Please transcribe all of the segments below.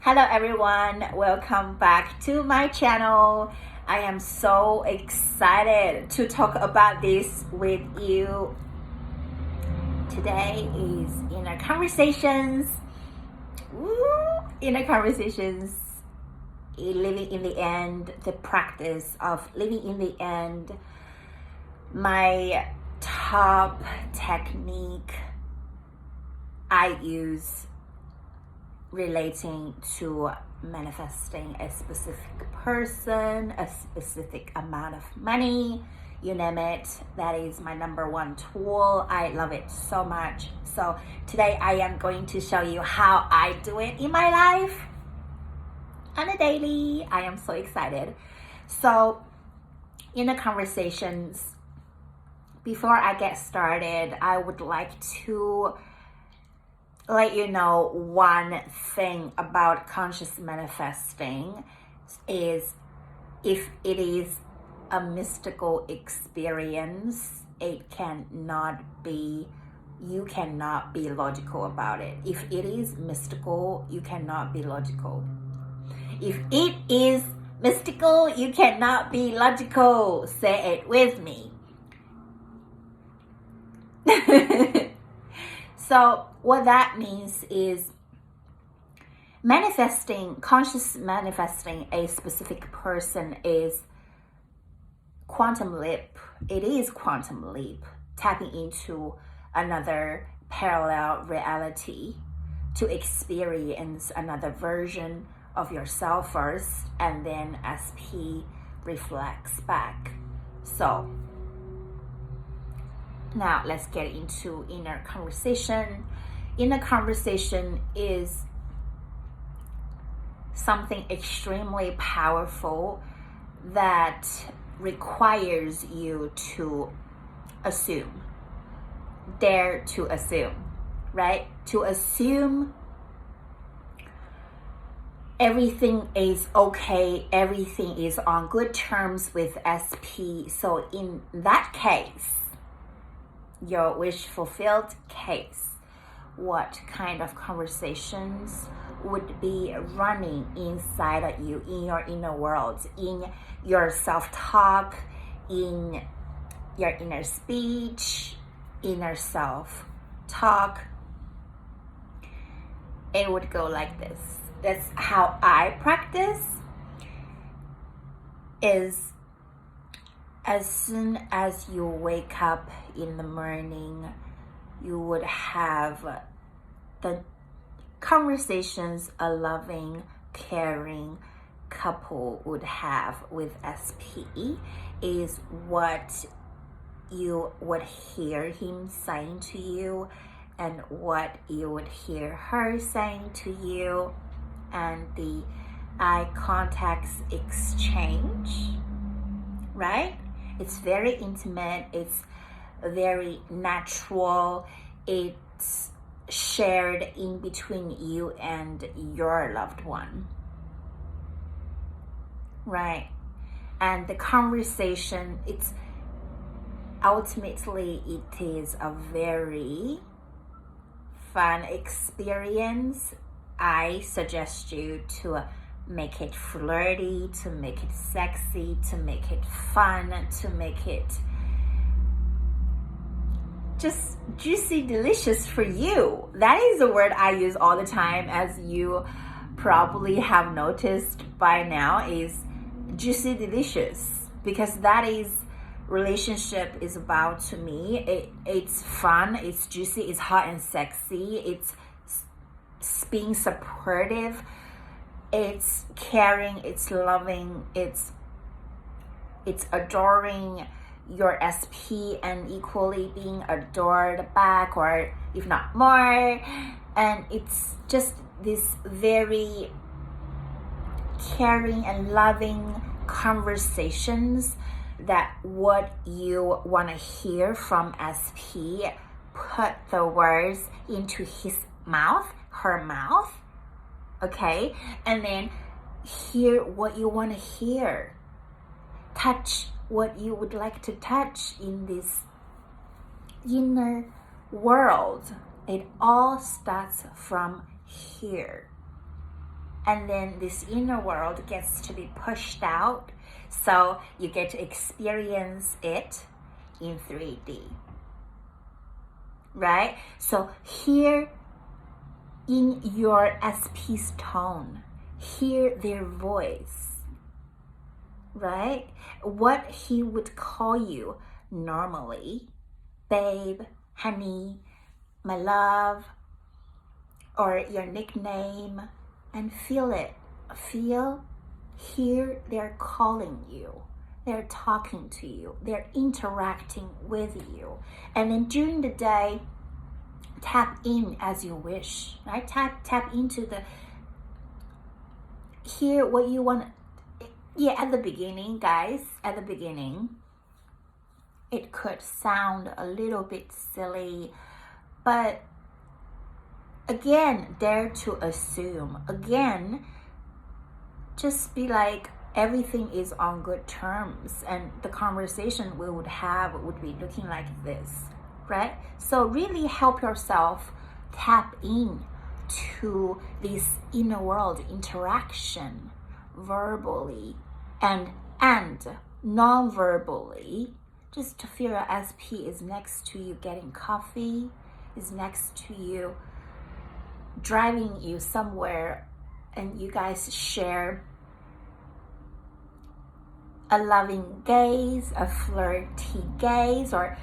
Hello everyone, welcome back to my channel. I am so excited to talk about this with you. Today is Inner Conversations. Inner Conversations, living in the end, the practice of living in the end. My top technique I use relating to manifesting a specific person, a specific amount of money, you name it. That is my number one tool. I love it so much. So today I am going to show you how I do it in my life on a daily. I am so excited. So in the conversations, before I get started, I would like to let you know one thing about conscious manifesting is if it is a mystical experience, you cannot be logical about it. If it is mystical, you cannot be logical. If it is mystical, you cannot be logical. Say it with me. So what that means is conscious manifesting a specific person is quantum leap. It is quantum leap, tapping into another parallel reality to experience another version of yourself first, and then SP reflects back. So now let's get into inner conversation. Inner conversation is something extremely powerful that requires you to assume, dare to assume, right? To assume everything is okay, everything is on good terms with SP. So in that case, your wish fulfilled case, what kind of conversations would be running inside of you, in your inner world, in your self-talk, in your inner speech, inner self-talk? It would go like this. That's how I practice. Is as soon as you wake up in the morning, you would have the conversations a loving, caring couple would have with SP, is what you would hear him saying to you and what you would hear her saying to you, and the eye contact exchange, right? It's very intimate, it's very natural, it's shared in between you and your loved one, right? And the conversation, it's ultimately, it is a very fun experience. I suggest you to make it flirty, to make it sexy, to make it fun, to make it just juicy, delicious for you. That is the word I use all the time, as you probably have noticed by now, is juicy, delicious, because that is relationship is about to me. It's fun, it's juicy, it's hot and sexy, it's being supportive, it's caring, it's loving, it's adoring your SP and equally being adored back, or if not more. And it's just this very caring and loving conversations that what you want to hear from SP, put the words into his mouth, her mouth, okay? And then hear what you want to hear. Touch what you would like to touch in this inner world. It all starts from here. and then this inner world gets to be pushed out, so you get to experience it in 3D, right? So hear in your SP's tone, hear their voice, right? What he would call you normally, babe, honey, my love, or your nickname, and feel it. Hear they're calling you. They're talking to you. They're interacting with you. And then during the day, tap in as you wish, right? Tap into hear what you want. Yeah, at the beginning, guys, it could sound a little bit silly, but again, dare to assume. Again, just be like, everything is on good terms, and the conversation we would have would be looking like this, right? So really help yourself tap in to this inner world interaction verbally and non-verbally, just to feel your SP is next to you getting coffee, is next to you driving you somewhere, and you guys share a loving gaze, a flirty gaze, or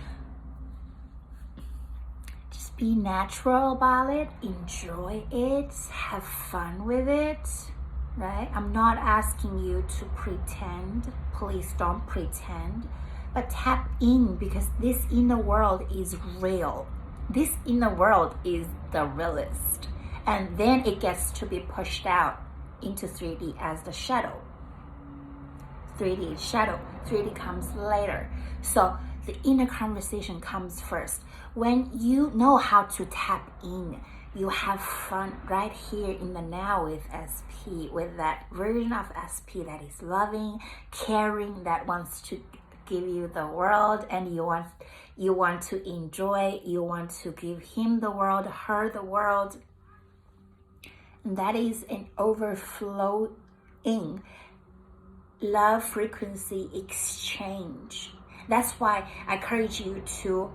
just be natural about it, enjoy it, have fun with it, right? I'm not asking you to pretend. Please don't pretend, but tap in, because this inner world is real. This inner world is the realest. And then it gets to be pushed out into 3D as the shadow. 3D is shadow. 3D comes later. So the inner conversation comes first. When you know how to tap in, you have fun right here in the now with SP, with that version of SP that is loving, caring, that wants to give you the world, and you want to enjoy, you want to give him the world, her the world. And that is an overflowing love frequency exchange. That's why I encourage you to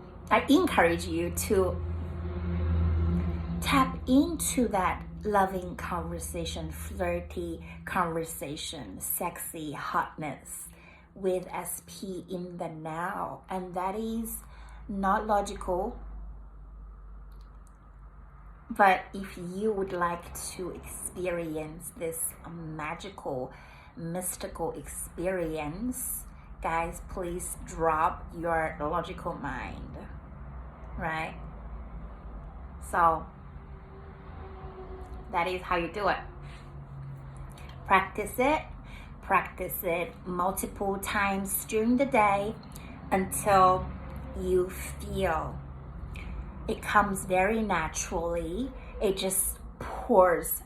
tap into that loving conversation, flirty conversation, sexy hotness with SP in the now. And that is not logical, but if you would like to experience this magical, mystical experience, guys, please drop your logical mind, right? So that is how you do it. Practice it multiple times during the day until you feel it comes very naturally. It just pours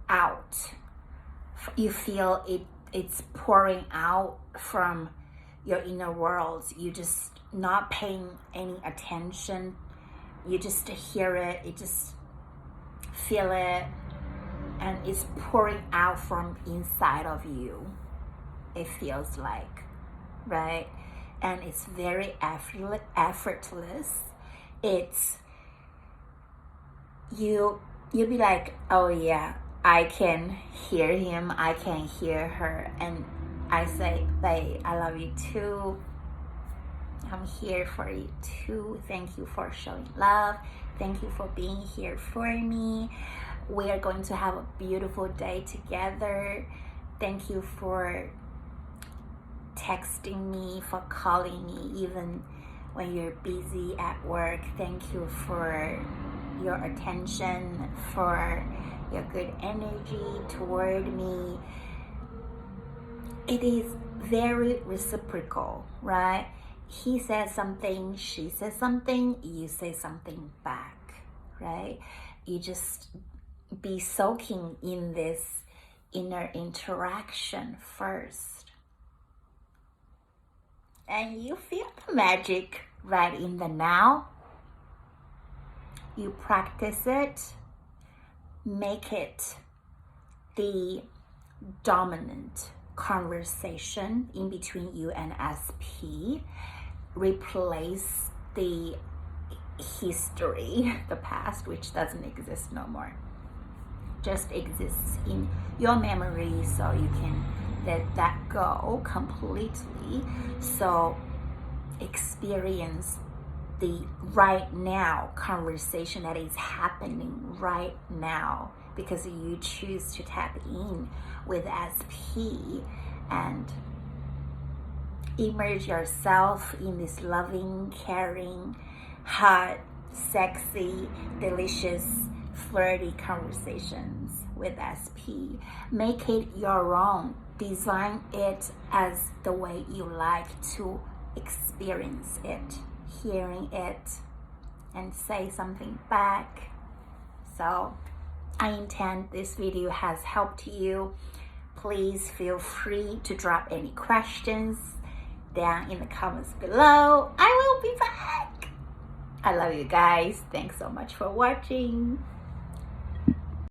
out. You feel it's pouring out from your inner world. You just not paying any attention. You just hear it, you just feel it, and it's pouring out from inside of you. It feels like, right? And it's very effortless. It's you'll be like, oh yeah, I can hear him, I can hear her, and I say, babe, I love you too. I'm here for you too. Thank you for showing love. Thank you for being here for me. We are going to have a beautiful day together. Thank you for texting me, for calling me, even when you're busy at work. Thank you for your attention, for your good energy toward me. It is very reciprocal, right? He says something, she says something, you say something back, right? You just be soaking in this inner interaction first. And you feel the magic right in the now. You practice it, make it the dominant conversation in between you and SP. Replace the history, the past, which doesn't exist no more. Just exists in your memory, so you can let that go completely. So experience the right now conversation that is happening right now, because you choose to tap in with SP and immerse yourself in this loving, caring, hot, sexy, delicious, flirty conversations with SP. Make it your own. Design it as the way you like to experience it, hearing it, and say something back. So I intend this video has helped you. Please feel free to drop any questions down in the comments below. I will be back. I love you guys. Thanks so much for watching.